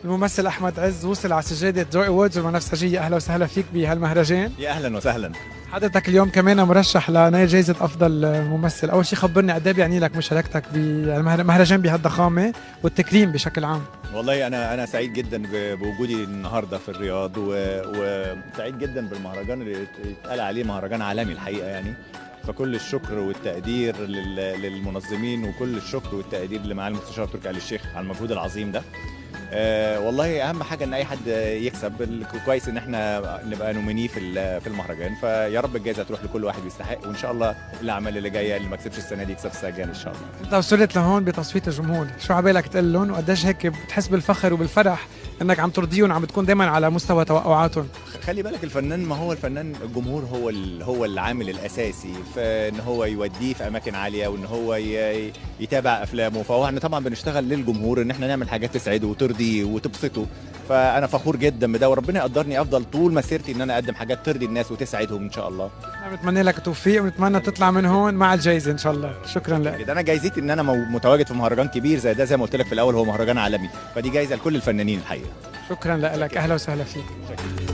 الممثل احمد عز وصل على سجاده جوي اووردز والبنفسجيه، اهلا وسهلا فيك بهالمهرجان. يا اهلا وسهلا. حضرتك اليوم كمان مرشح لنيل جائزه افضل ممثل، اول شيء خبرني قد ايه بيعني لك مشاركتك بالمهرجان بهالضخامه والتكريم بشكل عام. والله انا سعيد جدا بوجودي النهارده في الرياض وسعيد جدا بالمهرجان اللي اتقال عليه مهرجان عالمي الحقيقه يعني. فكل الشكر والتقدير للمنظمين، وكل الشكر والتقدير لمعالي المستشار تركي آل الشيخ على المجهود العظيم ده. والله اهم حاجه ان اي حد يكسب، كويس ان احنا نبقى نومينيه في المهرجان، فيا رب الجائزه تروح لكل واحد يستحق، وان شاء الله الاعمال اللي جايه اللي ما كسبش السنه دي يكسب السنه الجايه ان شاء الله. انت وصلت لهون بتصويت الجمهور، شو عبالك تقول لهم وقديش هيك بتحس بالفخر وبالفرح انك عم ترضيهم وعم بتكون دائما على مستوى توقعاتهم؟ خلي بالك الفنان، ما هو الفنان الجمهور هو العامل الاساسي في ان هو يوديه في اماكن عاليه، وان هو يتابع افلامه. فهو احنا طبعا بنشتغل للجمهور ان احنا نعمل حاجات تسعده وترضيه وتبسطه. فانا فخور جدا بده، وربنا يقدرني افضل طول مسيرتي ان انا اقدم حاجات ترضي الناس وتسعدهم ان شاء الله. احنا بنتمنى لك التوفيق ونتمنى تطلع من هون مع الجائزه ان شاء الله. شكرا لك. انا جايزتي ان انا متواجد في مهرجان كبير زي ده، زي ما قلت لك في الاول هو مهرجان عالمي، فدي جايزه لكل الفنانين الحقيقه. شكرا لك، اهلا وسهلا فيك. شكرا.